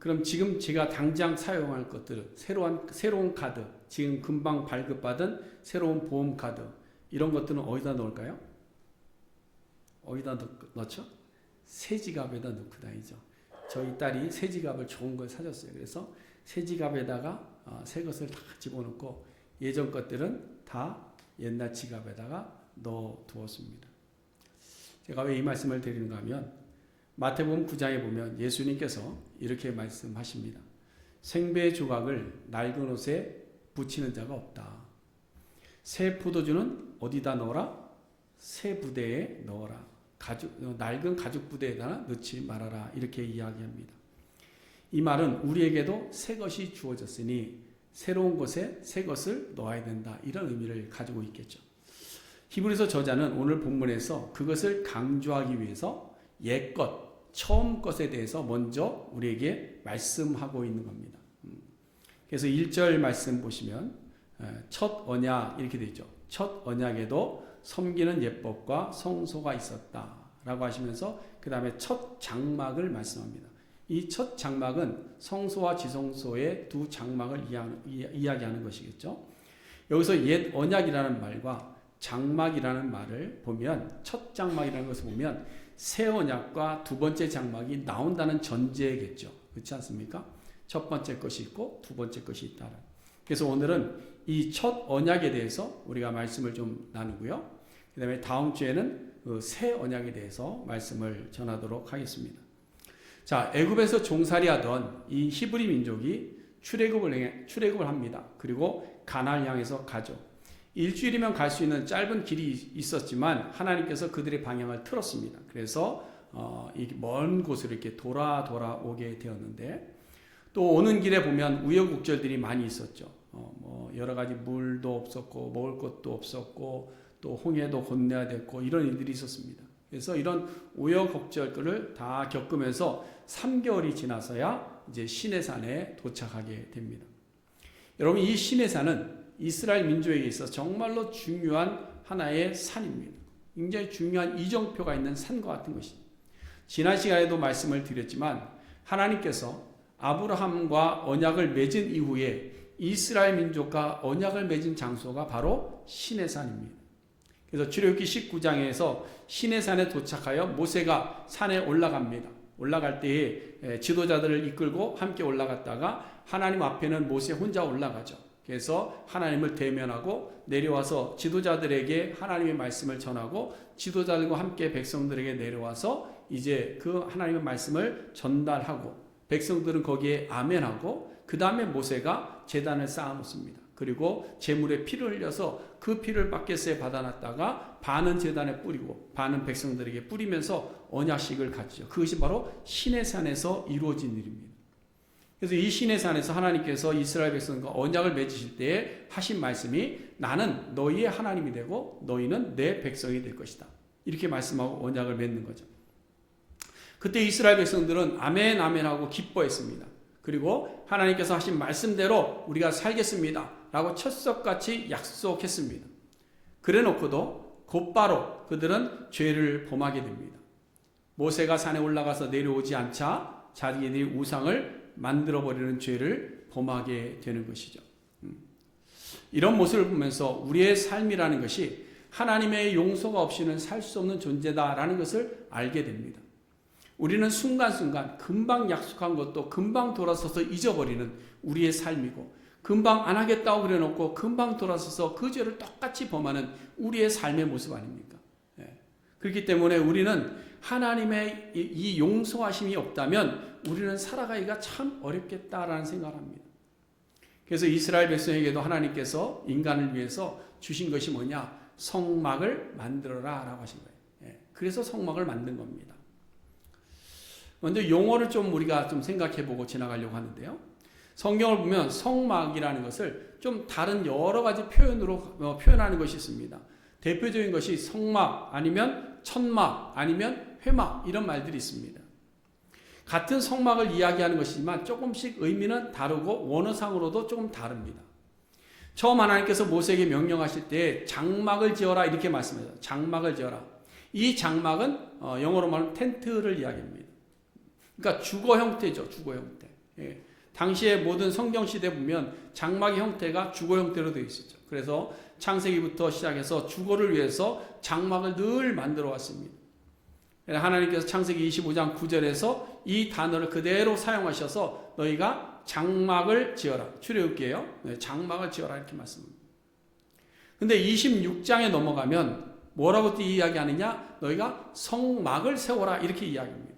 그럼 지금 제가 당장 사용할 것들은 새로운 카드, 지금 금방 발급받은 새로운 보험 카드, 이런 것들은 어디다 넣을까요? 어디다 넣죠? 새 지갑에다 넣고 다니죠. 저희 딸이 새 지갑을 좋은 걸 사줬어요. 그래서 새 지갑에다가 새 것을 다 집어넣고 예전 것들은 다 옛날 지갑에다가 넣어 두었습니다. 제가 왜 이 말씀을 드리는가 하면 마태복음 9장에 보면 예수님께서 이렇게 말씀하십니다. 생배 조각을 낡은 옷에 붙이는 자가 없다. 새 포도주는 어디다 넣어라? 새 부대에 넣어라. 낡은 가죽 부대에다 넣지 말아라. 이렇게 이야기합니다. 이 말은 우리에게도 새 것이 주어졌으니 새로운 곳에 새 것을 넣어야 된다. 이런 의미를 가지고 있겠죠. 히브리서 저자는 오늘 본문에서 그것을 강조하기 위해서 옛것, 처음 것에 대해서 먼저 우리에게 말씀하고 있는 겁니다. 그래서 1절 말씀 보시면 첫 언약 이렇게 되어 있죠. 첫 언약에도 섬기는 예법과 성소가 있었다 라고 하시면서 그 다음에 첫 장막을 말씀합니다. 이 첫 장막은 성소와 지성소의 두 장막을 이야기하는 것이겠죠. 여기서 옛 언약이라는 말과 장막이라는 말을 보면, 첫 장막이라는 것을 보면 새 언약과 두 번째 장막이 나온다는 전제겠죠. 그렇지 않습니까? 첫 번째 것이 있고 두 번째 것이 있다. 그래서 오늘은 이 첫 언약에 대해서 우리가 말씀을 좀 나누고요. 그 다음에 다음 주에는 그 새 언약에 대해서 말씀을 전하도록 하겠습니다. 자, 애굽에서 종살이 하던 이 히브리 민족이 출애굽을 합니다. 그리고 가나안을 향해서 가죠. 일주일이면 갈 수 있는 짧은 길이 있었지만 하나님께서 그들의 방향을 틀었습니다. 그래서 먼 곳으로 이렇게 돌아 오게 되었는데, 또 오는 길에 보면 우여곡절들이 많이 있었죠. 여러 가지 물도 없었고 먹을 것도 없었고 또 홍해도 건너야 됐고 이런 일들이 있었습니다. 그래서 이런 우여곡절들을 다 겪으면서 3개월이 지나서야 이제 시내산에 도착하게 됩니다. 여러분, 이 시내산은 이스라엘 민족에게 있어서 정말로 중요한 하나의 산입니다. 굉장히 중요한 이정표가 있는 산과 같은 것입니다. 지난 시간에도 말씀을 드렸지만 하나님께서 아브라함과 언약을 맺은 이후에 이스라엘 민족과 언약을 맺은 장소가 바로 시내산입니다. 그래서 출애굽기 19장에서 시내산에 도착하여 모세가 산에 올라갑니다. 올라갈 때에 지도자들을 이끌고 함께 올라갔다가 하나님 앞에는 모세 혼자 올라가죠. 그래서 하나님을 대면하고 내려와서 지도자들에게 하나님의 말씀을 전하고 지도자들과 함께 백성들에게 내려와서 이제 그 하나님의 말씀을 전달하고 백성들은 거기에 아멘하고 그 다음에 모세가 제단을 쌓아놓습니다. 그리고 제물에 피를 흘려서 그 피를 바켓에 받아놨다가 반은 제단에 뿌리고 반은 백성들에게 뿌리면서 언약식을 갖죠. 그것이 바로 시내산에서 이루어진 일입니다. 그래서 이 시내산에서 하나님께서 이스라엘 백성과 언약을 맺으실 때에 하신 말씀이 나는 너희의 하나님이 되고 너희는 내 백성이 될 것이다. 이렇게 말씀하고 언약을 맺는 거죠. 그때 이스라엘 백성들은 아멘 아멘 하고 기뻐했습니다. 그리고 하나님께서 하신 말씀대로 우리가 살겠습니다 라고 철석같이 약속했습니다. 그래 놓고도 곧바로 그들은 죄를 범하게 됩니다. 모세가 산에 올라가서 내려오지 않자 자기들이 우상을 만들어버리는 죄를 범하게 되는 것이죠. 이런 모습을 보면서 우리의 삶이라는 것이 하나님의 용서가 없이는 살 수 없는 존재다라는 것을 알게 됩니다. 우리는 순간순간 금방 약속한 것도 금방 돌아서서 잊어버리는 우리의 삶이고, 금방 안 하겠다고 그래놓고 금방 돌아서서 그 죄를 똑같이 범하는 우리의 삶의 모습 아닙니까? 그렇기 때문에 우리는 하나님의 이 용서하심이 없다면 우리는 살아가기가 참 어렵겠다라는 생각을 합니다. 그래서 이스라엘 백성에게도 하나님께서 인간을 위해서 주신 것이 뭐냐? 성막을 만들어라 라고 하신 거예요. 그래서 성막을 만든 겁니다. 먼저 용어를 좀 우리가 좀 생각해보고 지나가려고 하는데요. 성경을 보면 성막이라는 것을 좀 다른 여러 가지 표현으로 표현하는 것이 있습니다. 대표적인 것이 성막 아니면 천막 아니면 회막 이런 말들이 있습니다. 같은 성막을 이야기하는 것이지만 조금씩 의미는 다르고 원어상으로도 조금 다릅니다. 처음 하나님께서 모세에게 명령하실 때 장막을 지어라 이렇게 말씀하셨어요. 장막을 지어라. 이 장막은 영어로 말하면 텐트를 이야기합니다. 그러니까 주거 형태죠. 주거 형태. 예. 당시의 모든 성경 시대 보면 장막의 형태가 주거 형태로 되어 있었죠. 그래서 창세기부터 시작해서 주거를 위해서 장막을 늘 만들어 왔습니다. 하나님께서 창세기 25장 9절에서 이 단어를 그대로 사용하셔서 너희가 장막을 지어라. 출애굽기예요. 네, 장막을 지어라 이렇게 말씀합니다. 근데 26장에 넘어가면 뭐라고 이야기하느냐? 너희가 성막을 세워라 이렇게 이야기합니다.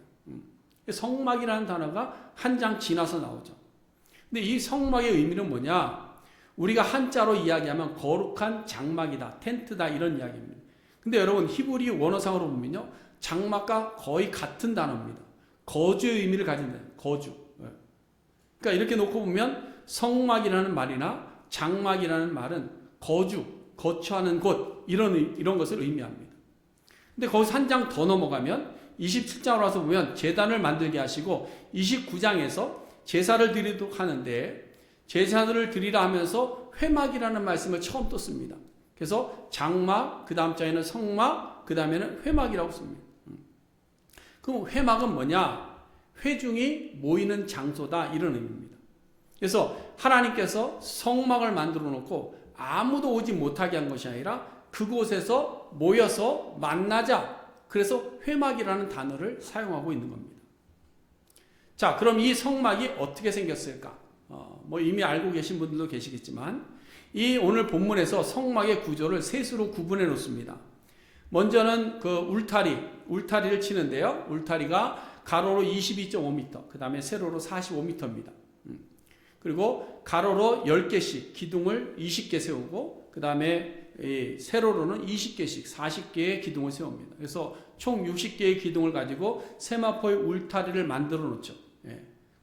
성막이라는 단어가 한 장 지나서 나오죠. 근데 이 성막의 의미는 뭐냐? 우리가 한자로 이야기하면 거룩한 장막이다, 텐트다 이런 이야기입니다. 근데 여러분 히브리 원어상으로 보면요, 장막과 거의 같은 단어입니다. 거주의 의미를 가진다. 거주. 그러니까 이렇게 놓고 보면 성막이라는 말이나 장막이라는 말은 거주, 거처하는 곳 이런 것을 의미합니다. 근데 거기서 한 장 더 넘어가면 27장으로 와서 보면 제단을 만들게 하시고 29장에서 제사를 드리도록 하는데 제사들을 드리라 하면서 회막이라는 말씀을 처음 또 씁니다. 그래서 장막, 그 다음 장에는 성막, 그 다음에는 회막이라고 씁니다. 그럼 회막은 뭐냐? 회중이 모이는 장소다 이런 의미입니다. 그래서 하나님께서 성막을 만들어 놓고 아무도 오지 못하게 한 것이 아니라 그곳에서 모여서 만나자. 그래서 회막이라는 단어를 사용하고 있는 겁니다. 자, 그럼 이 성막이 어떻게 생겼을까? 뭐 이미 알고 계신 분들도 계시겠지만 이 오늘 본문에서 성막의 구조를 셋으로 구분해 놓습니다. 먼저는 그 울타리를 치는데요. 울타리가 가로로 22.5m, 그 다음에 세로로 45m입니다. 그리고 가로로 10개씩 기둥을 20개 세우고 그 다음에 세로로는 20개씩 40개의 기둥을 세웁니다. 그래서 총 60개의 기둥을 가지고 세마포의 울타리를 만들어 놓죠.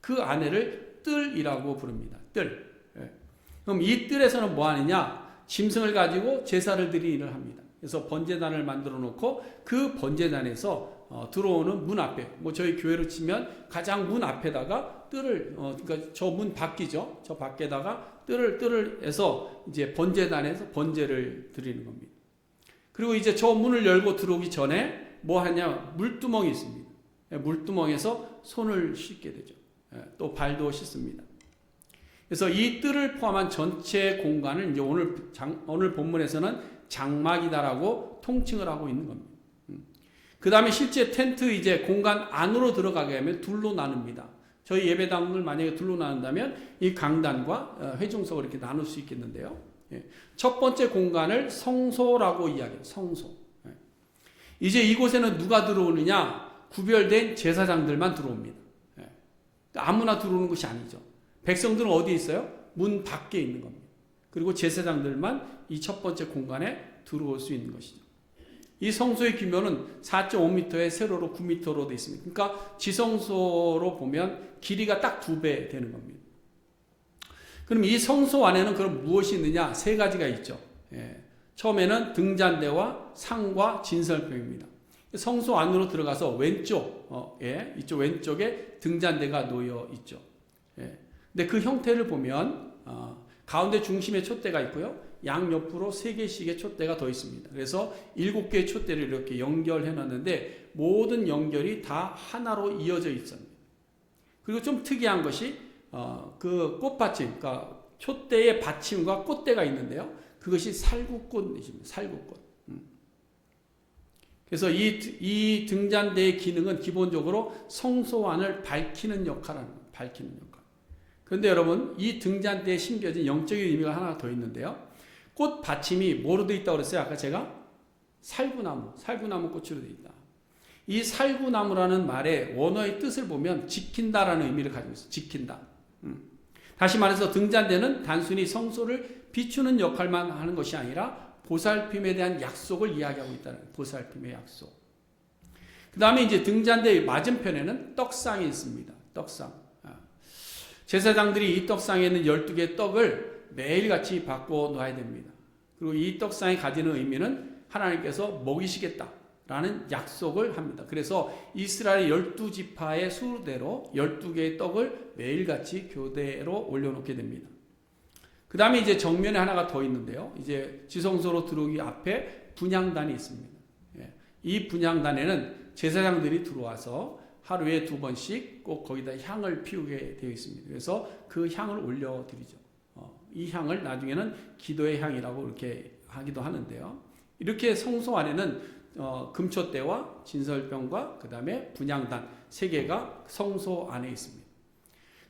그 안에를 뜰이라고 부릅니다. 뜰. 그럼 이 뜰에서는 뭐 하느냐? 짐승을 가지고 제사를 드리는 일을 합니다. 그래서 번제단을 만들어 놓고 그 번제단에서 들어오는 문 앞에, 뭐 저희 교회로 치면 가장 문 앞에다가 뜰을, 그러니까 저 문 밖이죠. 저 밖에다가 뜰을 해서 이제 번제단에서 번제를 드리는 겁니다. 그리고 이제 저 문을 열고 들어오기 전에 뭐 하냐? 물두멍이 있습니다. 물두멍에서 손을 씻게 되죠. 또 발도 씻습니다. 그래서 이 뜰을 포함한 전체 공간을 이제 오늘 본문에서는 장막이다라고 통칭을 하고 있는 겁니다. 그 다음에 실제 텐트 이제 공간 안으로 들어가게 하면 둘로 나눕니다. 저희 예배당을 만약에 둘로 나눈다면 이 강단과 회중석을 이렇게 나눌 수 있겠는데요. 첫 번째 공간을 성소라고 이야기해요. 성소. 이제 이곳에는 누가 들어오느냐? 구별된 제사장들만 들어옵니다. 아무나 들어오는 것이 아니죠. 백성들은 어디에 있어요? 문 밖에 있는 겁니다. 그리고 제사장들만 이 첫 번째 공간에 들어올 수 있는 것이죠. 이 성소의 규모는 4.5m에 세로로 9m로 되어 있습니다. 그러니까 지성소로 보면 길이가 딱 2배 되는 겁니다. 그럼 이 성소 안에는 그럼 무엇이 있느냐? 세 가지가 있죠. 처음에는 등잔대와 상과 진설병입니다. 성소 안으로 들어가서 왼쪽에 이쪽 왼쪽에 등잔대가 놓여 있죠. 근데 그 형태를 보면 가운데 중심에 촛대가 있고요. 양옆으로 3개씩의 촛대가 더 있습니다. 그래서 7개의 촛대를 이렇게 연결해 놨는데 모든 연결이 다 하나로 이어져 있습니다. 그리고 좀 특이한 것이 그 꽃받침, 그러니까 촛대의 받침과 꽃대가 있는데요. 그것이 살구꽃입니다. 살구꽃. 그래서 이 등잔대의 기능은 기본적으로 성소 안을 밝히는 역할을 합니다. 밝히는 역할. 그런데 여러분, 이 등잔대에 심겨진 영적인 의미가 하나 더 있는데요. 꽃 받침이 뭐로 되어 있다고 그랬어요? 아까 제가 살구나무 꽃으로 되어 있다. 이 살구나무라는 말의 원어의 뜻을 보면 지킨다라는 의미를 가지고 있어요. 지킨다. 다시 말해서 등잔대는 단순히 성소를 비추는 역할만 하는 것이 아니라 보살핌에 대한 약속을 이야기하고 있다는 거예요. 보살핌의 약속. 그 다음에 이제 등잔대의 맞은편에는 떡상이 있습니다. 떡상. 제사장들이 이 떡상에 있는 12개의 떡을 매일같이 바꿔 놔야 됩니다. 그리고 이 떡상이 가지는 의미는 하나님께서 먹이시겠다라는 약속을 합니다. 그래서 이스라엘 12지파의 수대로 12개의 떡을 매일같이 교대로 올려놓게 됩니다. 그 다음에 이제 정면에 하나가 더 있는데요. 이제 지성소로 들어오기 앞에 분향단이 있습니다. 이 분향단에는 제사장들이 들어와서 하루에 2번씩 꼭 거기다 향을 피우게 되어 있습니다. 그래서 그 향을 올려드리죠. 이 향을 나중에는 기도의 향이라고 이렇게 하기도 하는데요. 이렇게 성소 안에는 금초대와 진설병과 그 다음에 분향단 3개가 성소 안에 있습니다.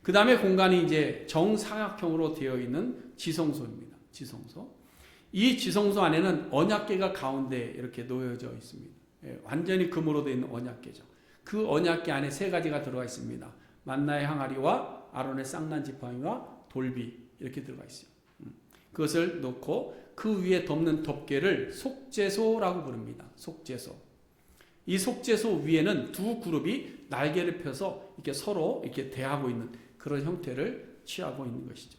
그 다음에 공간이 이제 정사각형으로 되어 있는 지성소입니다. 지성소. 이 지성소 안에는 언약궤가 가운데 이렇게 놓여져 있습니다. 완전히 금으로 되어 있는 언약궤죠. 그 언약궤 안에 3가지가 들어가 있습니다. 만나의 항아리와 아론의 쌍난 지팡이와 돌비 이렇게 들어가 있어요. 그것을 놓고 그 위에 덮는 덮개를 속죄소라고 부릅니다. 속죄소. 이 속죄소 위에는 2 그룹이 날개를 펴서 이렇게 서로 이렇게 대하고 있는 그런 형태를 취하고 있는 것이죠.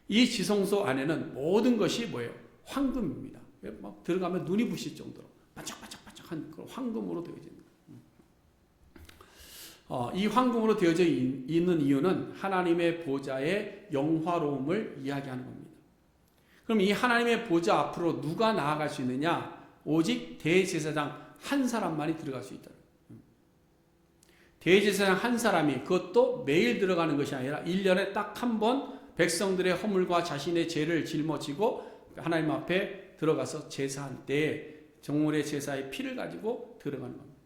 이 지성소 안에는 모든 것이 뭐예요? 황금입니다. 막 들어가면 눈이 부실 정도로 반짝반짝반짝한 그런 황금으로 되어져 있는 거예요. 이 황금으로 되어져 있는 이유는 하나님의 보좌의 영화로움을 이야기하는 겁니다. 그럼 이 하나님의 보좌 앞으로 누가 나아갈 수 있느냐? 오직 대제사장 한 사람만이 들어갈 수 있다. 대제사장 한 사람이 그것도 매일 들어가는 것이 아니라 1년에 딱 한 번 백성들의 허물과 자신의 죄를 짊어지고 하나님 앞에 들어가서 제사할 때에 정물의 제사의 피를 가지고 들어가는 겁니다.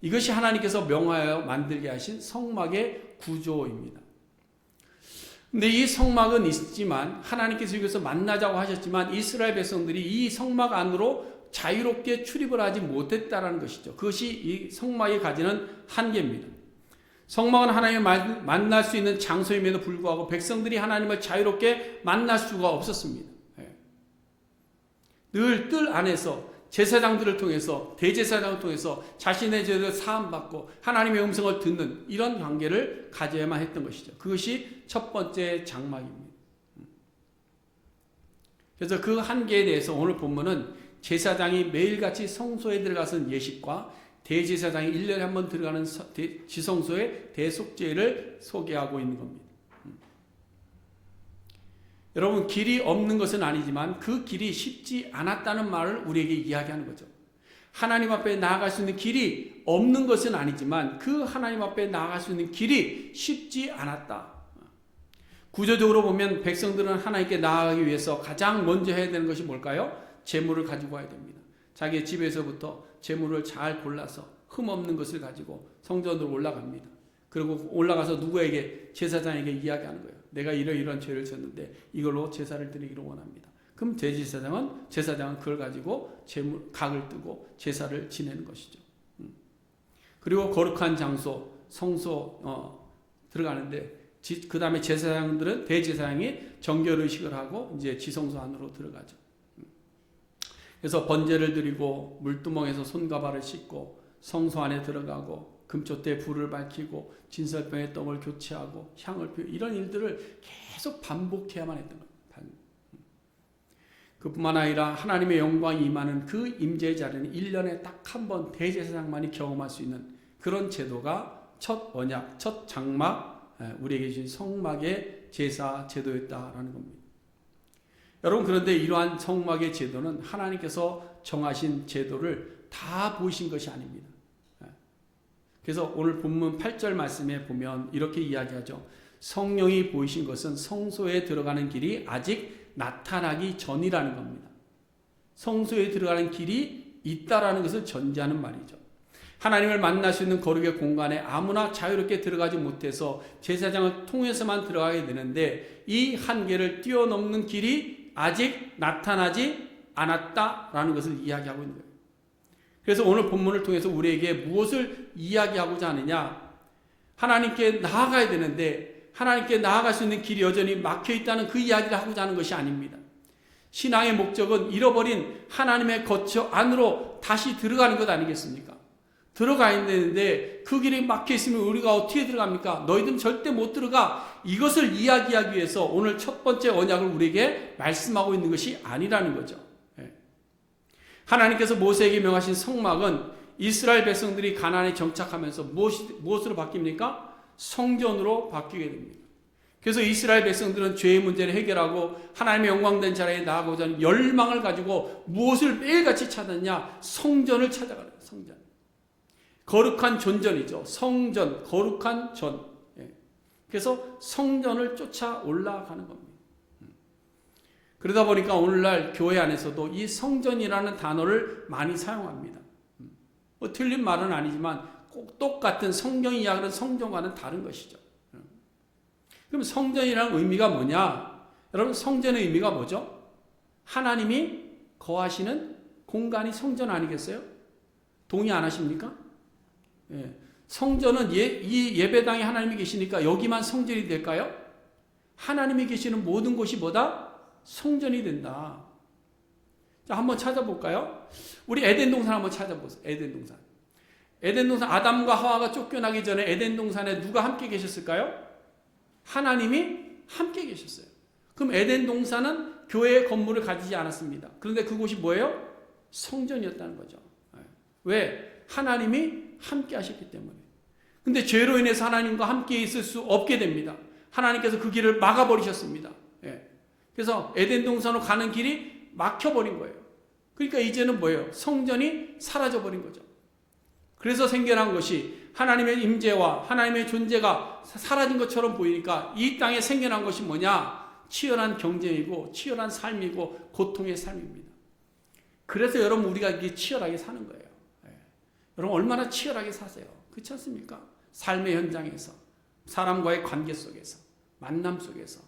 이것이 하나님께서 명하여 만들게 하신 성막의 구조입니다. 근데 이 성막은 있지만 하나님께서 여기서 만나자고 하셨지만 이스라엘 백성들이 이 성막 안으로 자유롭게 출입을 하지 못했다라는 것이죠. 그것이 이 성막이 가지는 한계입니다. 성막은 하나님을 만날 수 있는 장소임에도 불구하고 백성들이 하나님을 자유롭게 만날 수가 없었습니다. 늘 뜰 안에서 제사장들을 통해서 대제사장을 통해서 자신의 죄를 사함받고 하나님의 음성을 듣는 이런 관계를 가져야만 했던 것이죠. 그것이 첫 번째 장막입니다. 그래서 그 한계에 대해서 오늘 본문은 제사장이 매일같이 성소에 들어가서 예식과 대제사장이 1년에 한 번 들어가는 지성소의 대속죄를 소개하고 있는 겁니다. 여러분, 길이 없는 것은 아니지만 그 길이 쉽지 않았다는 말을 우리에게 이야기하는 거죠. 하나님 앞에 나아갈 수 있는 길이 없는 것은 아니지만 그 하나님 앞에 나아갈 수 있는 길이 쉽지 않았다. 구조적으로 보면 백성들은 하나님께 나아가기 위해서 가장 먼저 해야 되는 것이 뭘까요? 재물을 가지고 와야 됩니다. 자기 집에서부터 재물을 잘 골라서 흠없는 것을 가지고 성전으로 올라갑니다. 그리고 올라가서 누구에게? 제사장에게 이야기하는 거예요. 내가 이런 죄를 졌는데 이걸로 제사를 드리기를 원합니다. 그럼 제사장은 그걸 가지고 각을 뜨고 제사를 지내는 것이죠. 그리고 거룩한 장소, 성소 들어가는데 그 다음에 제사장들은 대제사장이 정결의식을 하고 이제 지성소 안으로 들어가죠. 그래서 번제를 드리고 물두멍에서 손과 발을 씻고 성소 안에 들어가고 금초대에 불을 밝히고 진설병에 떡을 교체하고 향을 피우고 이런 일들을 계속 반복해야만 했던 거예요. 그뿐만 아니라 하나님의 영광이 임하는 그 임재의 자리는 1년에 딱 한 번 대제사장만이 경험할 수 있는 그런 제도가 첫 언약, 첫 장막, 우리에게 주신 성막의 제사 제도였다라는 겁니다. 여러분, 그런데 이러한 성막의 제도는 하나님께서 정하신 제도를 다 보이신 것이 아닙니다. 그래서 오늘 본문 8절 말씀에 보면 이렇게 이야기하죠. 성령이 보이신 것은 성소에 들어가는 길이 아직 나타나기 전이라는 겁니다. 성소에 들어가는 길이 있다라는 것을 전제하는 말이죠. 하나님을 만날 수 있는 거룩의 공간에 아무나 자유롭게 들어가지 못해서 제사장을 통해서만 들어가게 되는데 이 한계를 뛰어넘는 길이 아직 나타나지 않았다라는 것을 이야기하고 있는 거예요. 그래서 오늘 본문을 통해서 우리에게 무엇을 이야기하고자 하느냐? 하나님께 나아가야 되는데 하나님께 나아갈 수 있는 길이 여전히 막혀 있다는 그 이야기를 하고자 하는 것이 아닙니다. 신앙의 목적은 잃어버린 하나님의 거처 안으로 다시 들어가는 것 아니겠습니까? 들어가야 되는데 그 길이 막혀 있으면 우리가 어떻게 들어갑니까? 너희들은 절대 못 들어가. 이것을 이야기하기 위해서 오늘 첫 번째 언약을 우리에게 말씀하고 있는 것이 아니라는 거죠. 하나님께서 모세에게 명하신 성막은 이스라엘 백성들이 가나안에 정착하면서 무엇으로 바뀝니까? 성전으로 바뀌게 됩니다. 그래서 이스라엘 백성들은 죄의 문제를 해결하고 하나님의 영광된 자리에 나아가고자 하는 열망을 가지고 무엇을 매일같이 찾았냐? 성전을 찾아가는 성전. 거룩한 존전이죠. 성전, 거룩한 전. 그래서 성전을 쫓아 올라가는 겁니다. 그러다 보니까 오늘날 교회 안에서도 이 성전이라는 단어를 많이 사용합니다. 뭐 틀린 말은 아니지만 꼭 똑같은 성경이 이야기하는 성전과는 다른 것이죠. 그럼 성전이라는 의미가 뭐냐? 여러분, 성전의 의미가 뭐죠? 하나님이 거하시는 공간이 성전 아니겠어요? 동의 안 하십니까? 예. 성전은 이 예배당에 하나님이 계시니까 여기만 성전이 될까요? 하나님이 계시는 모든 곳이 뭐다? 성전이 된다. 자, 한번 찾아볼까요? 우리 에덴 동산 한번 찾아보세요. 에덴 동산. 에덴 동산, 아담과 하와가 쫓겨나기 전에 에덴 동산에 누가 함께 계셨을까요? 하나님이 함께 계셨어요. 그럼 에덴 동산은 교회의 건물을 가지지 않았습니다. 그런데 그곳이 뭐예요? 성전이었다는 거죠. 왜? 하나님이 함께 하셨기 때문에. 근데 죄로 인해서 하나님과 함께 있을 수 없게 됩니다. 하나님께서 그 길을 막아버리셨습니다. 그래서 에덴 동산으로 가는 길이 막혀버린 거예요. 그러니까 이제는 뭐예요? 성전이 사라져버린 거죠. 그래서 생겨난 것이 하나님의 임재와 하나님의 존재가 사라진 것처럼 보이니까 이 땅에 생겨난 것이 뭐냐? 치열한 경쟁이고 치열한 삶이고 고통의 삶입니다. 그래서 여러분, 우리가 이게 치열하게 사는 거예요. 여러분, 얼마나 치열하게 사세요? 그렇지 않습니까? 삶의 현장에서, 사람과의 관계 속에서, 만남 속에서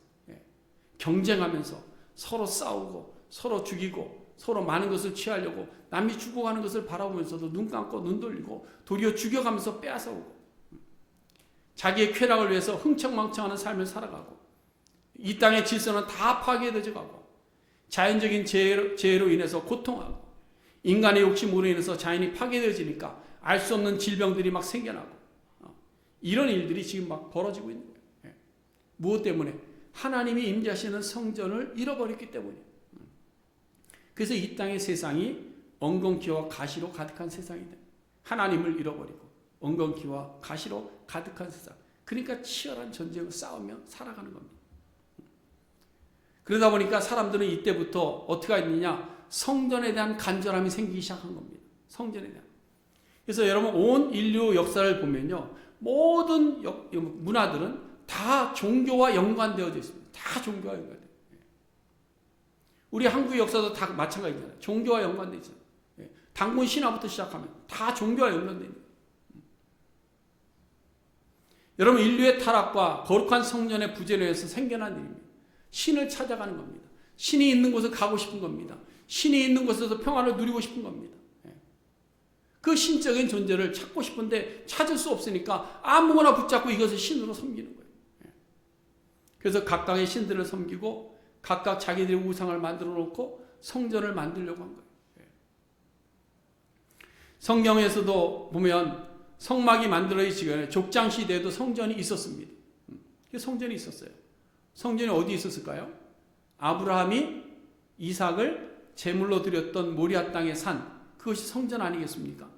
경쟁하면서 서로 싸우고 서로 죽이고 서로 많은 것을 취하려고 남이 죽어가는 것을 바라보면서도 눈 감고 눈 돌리고 도리어 죽여가면서 빼앗아오고 자기의 쾌락을 위해서 흥청망청하는 삶을 살아가고 이 땅의 질서는 다 파괴되어 가고 자연적인 재해로 인해서 고통하고 인간의 욕심으로 인해서 자연이 파괴되어지니까 알 수 없는 질병들이 막 생겨나고 이런 일들이 지금 막 벌어지고 있는 거예요. 무엇 때문에? 하나님이 임재하시는 성전을 잃어버렸기 때문이에요. 그래서 이 땅의 세상이 엉겅퀴와 가시로 가득한 세상이 돼요. 하나님을 잃어버리고 엉겅퀴와 가시로 가득한 세상. 그러니까 치열한 전쟁을 싸우며 살아가는 겁니다. 그러다 보니까 사람들은 이때부터 어떻게 했느냐? 성전에 대한 간절함이 생기기 시작한 겁니다. 성전에 대한. 그래서 여러분, 온 인류 역사를 보면요, 모든 문화들은 다 종교와 연관되어져 있습니다. 다 종교와 연관되어 있어요. 우리 한국 역사도 다 마찬가지잖아요. 종교와 연관되어 있어요. 당군 신화부터 시작하면 다 종교와 연관되어 있는 거예요. 여러분, 인류의 타락과 거룩한 성전의 부재로 해서 생겨난 일입니다. 신을 찾아가는 겁니다. 신이 있는 곳을 가고 싶은 겁니다. 신이 있는 곳에서 평안을 누리고 싶은 겁니다. 그 신적인 존재를 찾고 싶은데 찾을 수 없으니까 아무거나 붙잡고 이것을 신으로 섬기는 거예요. 그래서 각각의 신들을 섬기고 각각 자기들의 우상을 만들어 놓고 성전을 만들려고 한 거예요. 성경에서도 보면 성막이 만들어지기 전에 족장 시대에도 성전이 있었습니다. 성전이 있었어요. 성전이 어디 있었을까요? 아브라함이 이삭을 제물로 드렸던 모리아 땅의 산, 그것이 성전 아니겠습니까?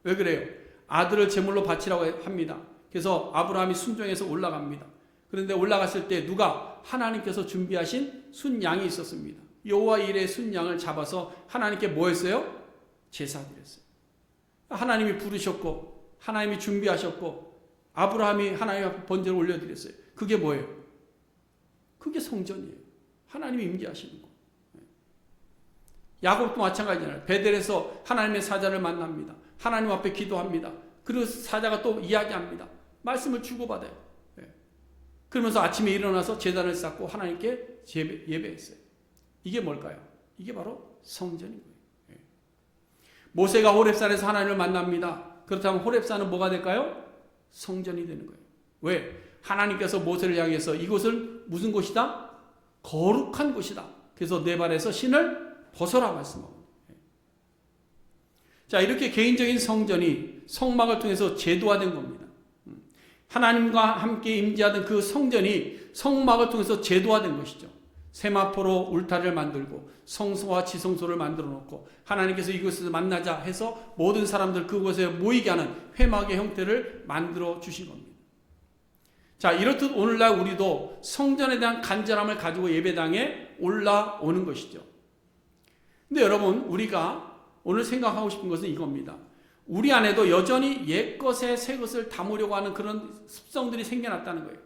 왜 그래요? 아들을 제물로 바치라고 합니다. 그래서 아브라함이 순종해서 올라갑니다. 그런데 올라갔을 때 누가? 하나님께서 준비하신 순양이 있었습니다. 여호와 이레의 순양을 잡아서 하나님께 뭐 했어요? 제사 드렸어요. 하나님이 부르셨고 하나님이 준비하셨고 아브라함이 하나님 앞에 번제를 올려드렸어요. 그게 뭐예요? 그게 성전이에요. 하나님이 임재하시는 거. 야곱도 마찬가지잖아요. 베델에서 하나님의 사자를 만납니다. 하나님 앞에 기도합니다. 그리고 사자가 또 이야기합니다. 말씀을 주고받아요. 그러면서 아침에 일어나서 제단을 쌓고 하나님께 예배했어요. 이게 뭘까요? 이게 바로 성전인 거예요. 모세가 호렙산에서 하나님을 만납니다. 그렇다면 호렙산은 뭐가 될까요? 성전이 되는 거예요. 왜? 하나님께서 모세를 향해서 이곳은 무슨 곳이다? 거룩한 곳이다. 그래서 내 발에서 신을 벗어라 말씀하고. 자, 이렇게 개인적인 성전이 성막을 통해서 제도화된 겁니다. 하나님과 함께 임재하던 그 성전이 성막을 통해서 제도화된 것이죠. 세마포로 울타리를 만들고 성소와 지성소를 만들어 놓고 하나님께서 이곳에서 만나자 해서 모든 사람들 그곳에 모이게 하는 회막의 형태를 만들어 주신 겁니다. 자, 이렇듯 오늘날 우리도 성전에 대한 간절함을 가지고 예배당에 올라오는 것이죠. 근데 여러분, 우리가 오늘 생각하고 싶은 것은 이겁니다. 우리 안에도 여전히 옛것에 새것을 담으려고 하는 그런 습성들이 생겨났다는 거예요.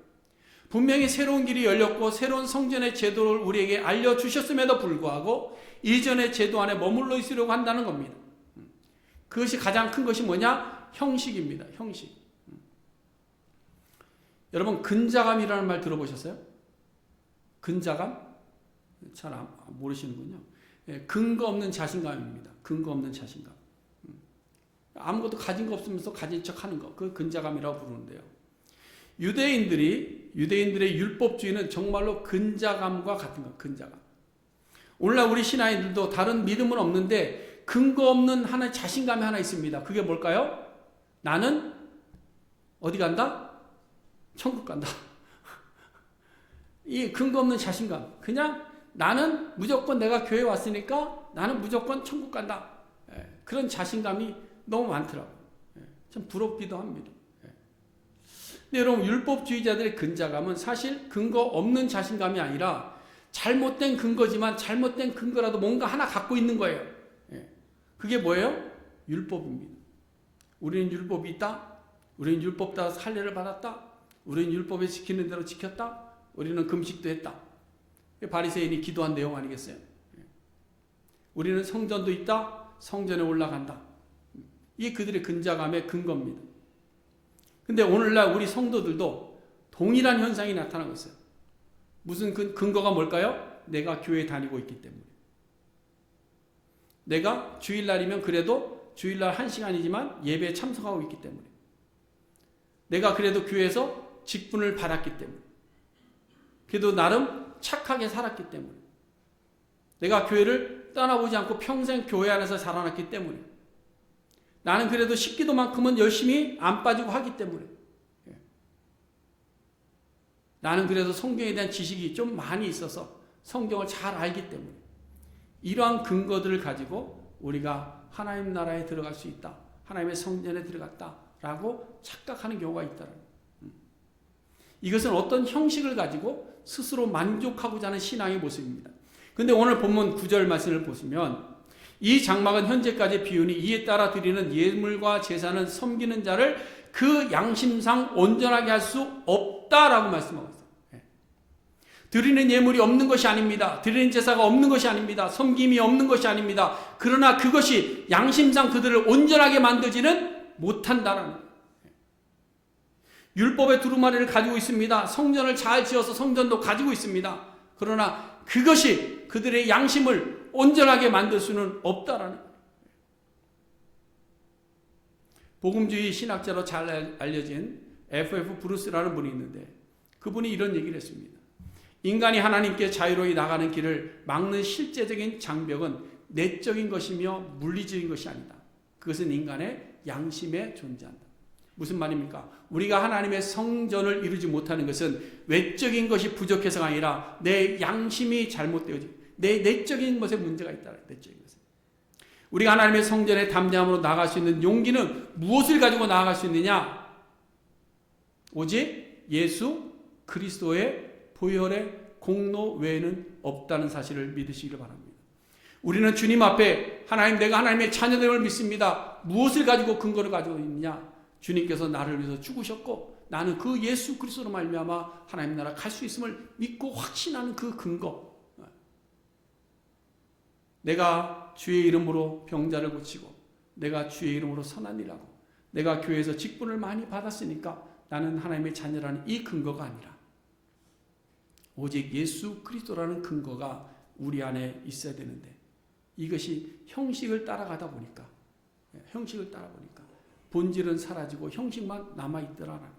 분명히 새로운 길이 열렸고 새로운 성전의 제도를 우리에게 알려주셨음에도 불구하고 이전의 제도 안에 머물러 있으려고 한다는 겁니다. 그것이 가장 큰 것이 뭐냐? 형식입니다. 형식. 여러분 근자감이라는 말 들어보셨어요? 근자감? 잘 모르시는군요. 근거 없는 자신감입니다. 근거 없는 자신감. 아무것도 가진 거 없으면서 가진 척 하는 거. 그 근자감이라고 부르는데요. 유대인들의 율법주의는 정말로 근자감과 같은 거. 근자감. 오늘날 우리 신앙인들도 다른 믿음은 없는데 근거 없는 하나의 자신감이 하나 있습니다. 그게 뭘까요? 나는 어디 간다? 천국 간다. 이 근거 없는 자신감. 그냥 나는 무조건 내가 교회에 왔으니까 나는 무조건 천국 간다. 그런 자신감이 너무 많더라고요. 참 부럽기도 합니다. 근데 여러분 율법주의자들의 근자감은 사실 근거 없는 자신감이 아니라 잘못된 근거지만 잘못된 근거라도 뭔가 하나 갖고 있는 거예요. 그게 뭐예요? 율법입니다. 우리는 율법이 있다. 우리는 율법 따라 할례를 받았다. 우리는 율법에 지키는 대로 지켰다. 우리는 금식도 했다. 바리새인이 기도한 내용 아니겠어요? 우리는 성전도 있다. 성전에 올라간다. 이게 그들의 근자감의 근거입니다. 근데 오늘날 우리 성도들도 동일한 현상이 나타나고 있어요. 무슨 근거가 뭘까요? 내가 교회에 다니고 있기 때문에. 내가 주일날이면 그래도 주일날 1시간이지만 예배에 참석하고 있기 때문에. 내가 그래도 교회에서 직분을 받았기 때문에. 그래도 나름 착하게 살았기 때문에. 내가 교회를 떠나보지 않고 평생 교회 안에서 자라났기 때문에. 나는 그래도 식기도만큼은 열심히 안 빠지고 하기 때문에. 나는 그래도 성경에 대한 지식이 좀 많이 있어서 성경을 잘 알기 때문에. 이러한 근거들을 가지고 우리가 하나님 나라에 들어갈 수 있다. 하나님의 성전에 들어갔다라고 착각하는 경우가 있다는 거예요. 이것은 어떤 형식을 가지고 스스로 만족하고자 하는 신앙의 모습입니다. 그런데 오늘 본문 9절 말씀을 보시면 이 장막은 현재까지 비우니 이에 따라 드리는 예물과 제사는 섬기는 자를 그 양심상 온전하게 할 수 없다라고 말씀하고 있어요. 드리는 예물이 없는 것이 아닙니다. 드리는 제사가 없는 것이 아닙니다. 섬김이 없는 것이 아닙니다. 그러나 그것이 양심상 그들을 온전하게 만들지는 못한다라는 거예요. 율법의 두루마리를 가지고 있습니다. 성전을 잘 지어서 성전도 가지고 있습니다. 그러나 그것이 그들의 양심을 온전하게 만들 수는 없다라는 거예요. 복음주의 신학자로 잘 알려진 F.F. 브루스라는 분이 있는데 그분이 이런 얘기를 했습니다. 인간이 하나님께 자유로이 나가는 길을 막는 실제적인 장벽은 내적인 것이며 물리적인 것이 아니다. 그것은 인간의 양심에 존재한다. 무슨 말입니까? 우리가 하나님의 성전을 이루지 못하는 것은 외적인 것이 부족해서가 아니라 내 양심이 잘못되어지, 내 내적인 것에 문제가 있다. 내적인 것에. 우리가 하나님의 성전에 담대함으로 나아갈 수 있는 용기는 무엇을 가지고 나아갈 수 있느냐? 오직 예수 그리스도의 보혈의 공로 외에는 없다는 사실을 믿으시기를 바랍니다. 우리는 주님 앞에 하나님, 내가 하나님의 자녀됨을 믿습니다. 무엇을 가지고 근거를 가지고 있느냐? 주님께서 나를 위해서 죽으셨고 나는 그 예수 그리스도로 말미암아 하나님 나라 갈 수 있음을 믿고 확신하는 그 근거. 내가 주의 이름으로 병자를 고치고 내가 주의 이름으로 선한 일하고 내가 교회에서 직분을 많이 받았으니까 나는 하나님의 자녀라는 이 근거가 아니라 오직 예수 그리스도라는 근거가 우리 안에 있어야 되는데 이것이 형식을 따라가다 보니까 본질은 사라지고 형식만 남아있더라.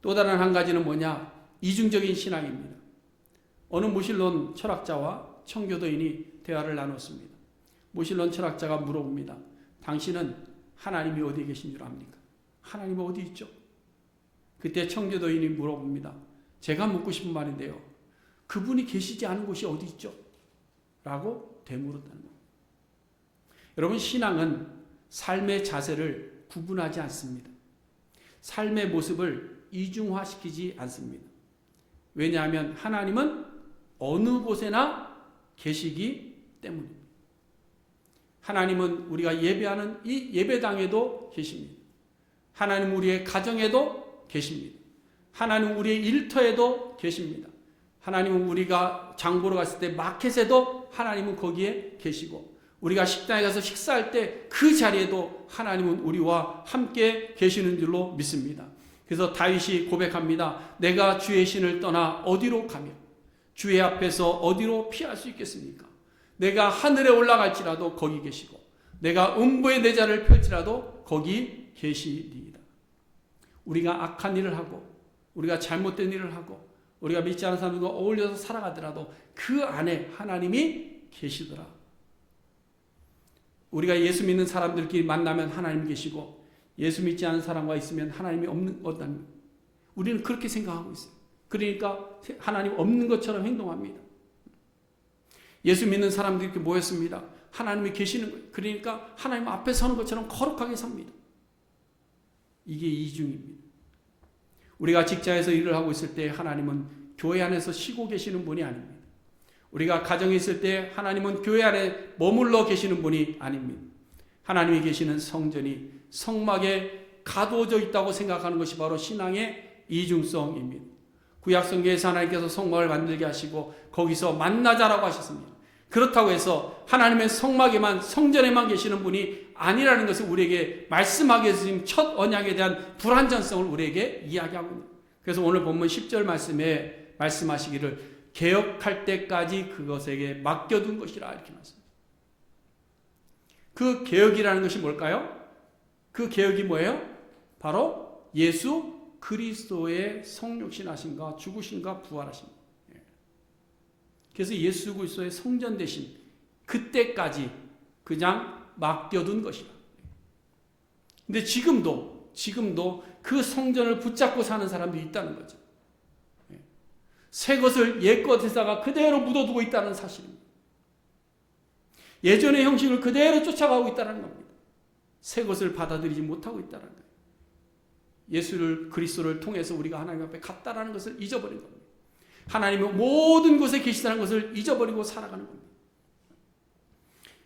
또 다른 한 가지는 뭐냐? 이중적인 신앙입니다. 어느 무신론 철학자와 청교도인이 대화를 나눴습니다. 무신론 철학자가 물어봅니다. 당신은 하나님이 어디에 계신 줄 압니까? 하나님은 어디 있죠? 그때 청교도인이 물어봅니다. 제가 묻고 싶은 말인데요. 그분이 계시지 않은 곳이 어디 있죠? 라고 되물었다는 겁니다. 여러분, 신앙은 삶의 자세를 구분하지 않습니다. 삶의 모습을 이중화시키지 않습니다. 왜냐하면 하나님은 어느 곳에나 계시기 때문입니다. 하나님은 우리가 예배하는 이 예배당에도 계십니다. 하나님 우리의 가정에도 계십니다. 하나님 우리의 일터에도 계십니다. 하나님은 우리가 장보러 갔을 때 마켓에도 하나님은 거기에 계시고, 우리가 식당에 가서 식사할 때 그 자리에도 하나님은 우리와 함께 계시는 줄로 믿습니다. 그래서 다윗이 고백합니다. 내가 주의 신을 떠나 어디로 가며 주의 앞에서 어디로 피할 수 있겠습니까? 내가 하늘에 올라갈지라도 거기 계시고, 내가 음부의 내 자를 펼지라도 거기 계시리이다. 우리가 악한 일을 하고, 우리가 잘못된 일을 하고, 우리가 믿지 않은 사람들과 어울려서 살아가더라도 그 안에 하나님이 계시더라. 우리가 예수 믿는 사람들끼리 만나면 하나님 계시고, 예수 믿지 않은 사람과 있으면 하나님이 없는 것은, 우리는 그렇게 생각하고 있어요. 그러니까 하나님 없는 것처럼 행동합니다. 예수 믿는 사람들이 이렇게 모였습니다. 하나님이 계시는 거예요. 그러니까 하나님 앞에 서는 것처럼 거룩하게 삽니다. 이게 이중입니다. 우리가 직장에서 일을 하고 있을 때 하나님은 교회 안에서 쉬고 계시는 분이 아닙니다. 우리가 가정에 있을 때 하나님은 교회 안에 머물러 계시는 분이 아닙니다. 하나님이 계시는 성전이 성막에 가두어져 있다고 생각하는 것이 바로 신앙의 이중성입니다. 구약성경에서 하나님께서 성막을 만들게 하시고 거기서 만나자라고 하셨습니다. 그렇다고 해서 하나님의 성막에만, 성전에만 계시는 분이 아니라는 것을 우리에게 말씀하기 위해서 지금 첫 언약에 대한 불완전성을 우리에게 이야기하고 있습니다. 그래서 오늘 본문 10절 말씀에 말씀하시기를 개혁할 때까지 그것에게 맡겨둔 것이라 이렇게 말씀합니다. 그 개혁이라는 것이 뭘까요? 그 개혁이 뭐예요? 바로 예수 그리스도의 성육신하심과 죽으심과 부활하심. 그래서 예수 그리스도의 성전 되신 그때까지 그냥 맡겨둔 것이다. 근데 지금도 그 성전을 붙잡고 사는 사람들이 있다는 거죠. 새 것을 옛 것에다가 그대로 묻어두고 있다는 사실입니다. 예전의 형식을 그대로 쫓아가고 있다는 겁니다. 새 것을 받아들이지 못하고 있다는 거예요. 예수를 그리스도를 통해서 우리가 하나님 앞에 갔다라는 것을 잊어버린 겁니다. 하나님은 모든 곳에 계시다는 것을 잊어버리고 살아가는 겁니다.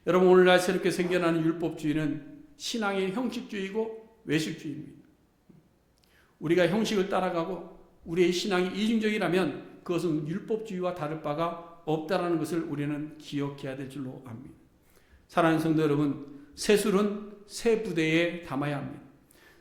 여러분, 오늘날 새롭게 생겨나는 율법주의는 신앙의 형식주의고 외식주의입니다. 우리가 형식을 따라가고 우리의 신앙이 이중적이라면 그것은 율법주의와 다를 바가 없다라는 것을 우리는 기억해야 될 줄로 압니다. 사랑하는 성도 여러분, 세술은 새 부대에 담아야 합니다.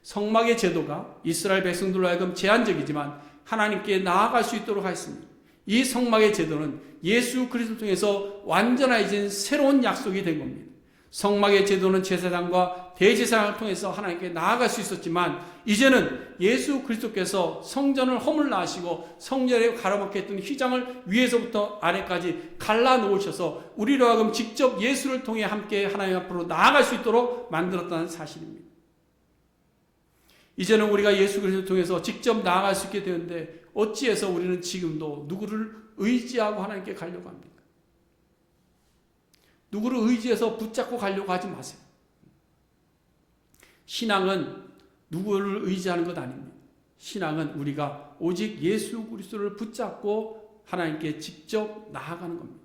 성막의 제도가 이스라엘 백성들로 하여금 제한적이지만 하나님께 나아갈 수 있도록 하였습니다. 이 성막의 제도는 예수 그리스도를 통해서 완전해진 새로운 약속이 된 겁니다. 성막의 제도는 제사장과 대제사장을 통해서 하나님께 나아갈 수 있었지만 이제는 예수 그리스도께서 성전을 허물라 하시고 성전에 가로막혀 있던 휘장을 위에서부터 아래까지 갈라놓으셔서 우리로 하여금 직접 예수를 통해 함께 하나님 앞으로 나아갈 수 있도록 만들었다는 사실입니다. 이제는 우리가 예수 그리스도를 통해서 직접 나아갈 수 있게 되는데 어찌해서 우리는 지금도 누구를 의지하고 하나님께 가려고 합니까? 누구를 의지해서 붙잡고 가려고 하지 마세요. 신앙은 누구를 의지하는 것 아닙니다. 신앙은 우리가 오직 예수 그리스도를 붙잡고 하나님께 직접 나아가는 겁니다.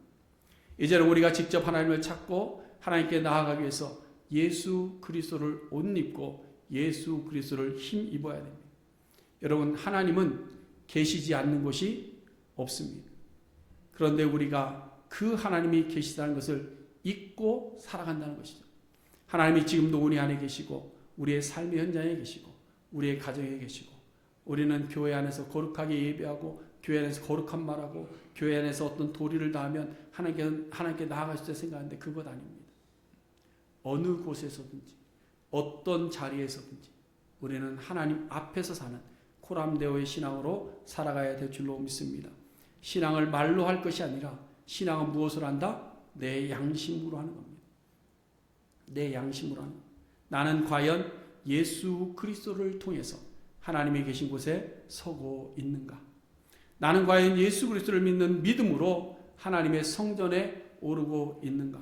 이제는 우리가 직접 하나님을 찾고 하나님께 나아가기 위해서 예수 그리스도를 옷 입고 예수 그리스도를 힘 입어야 됩니다. 여러분, 하나님은 계시지 않는 곳이 없습니다. 그런데 우리가 그 하나님이 계시다는 것을 잊고 살아간다는 것이죠. 하나님이 지금도 우리 안에 계시고 우리의 삶의 현장에 계시고 우리의 가정에 계시고 우리는 교회 안에서 거룩하게 예배하고 교회 안에서 거룩한 말하고 교회 안에서 어떤 도리를 다하면 하나님께 나아갈 수 있다 생각하는데 그것 아닙니다. 어느 곳에서든지 어떤 자리에서든지 우리는 하나님 앞에서 사는 코람데오의 신앙으로 살아가야 될 줄로 믿습니다. 신앙을 말로 할 것이 아니라 신앙은 무엇을 한다? 내 양심으로 하는 겁니다. 내 양심으로 하는 겁니다. 나는 과연 예수 그리스도를 통해서 하나님이 계신 곳에 서고 있는가? 나는 과연 예수 그리스도를 믿는 믿음으로 하나님의 성전에 오르고 있는가?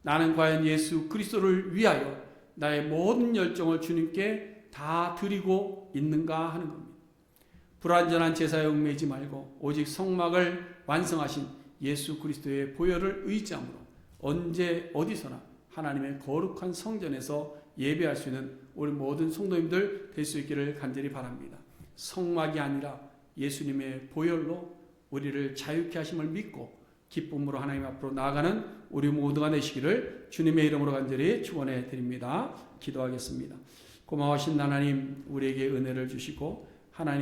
나는 과연 예수 그리스도를 위하여 나의 모든 열정을 주님께 다 드리고 있는가 하는 겁니다. 불완전한 제사에 얽매이지 말고 오직 성막을 완성하신 예수 그리스도의 보혈을 의지함으로 언제 어디서나 하나님의 거룩한 성전에서 예배할 수 있는 우리 모든 성도님들 될 수 있기를 간절히 바랍니다. 성막이 아니라 예수님의 보혈로 우리를 자유케 하심을 믿고 기쁨으로 하나님 앞으로 나아가는 우리 모두가 되시기를 주님의 이름으로 간절히 축원해 드립니다. 기도하겠습니다. 고마우신 하나님, 우리에게 은혜를 주시고 하나님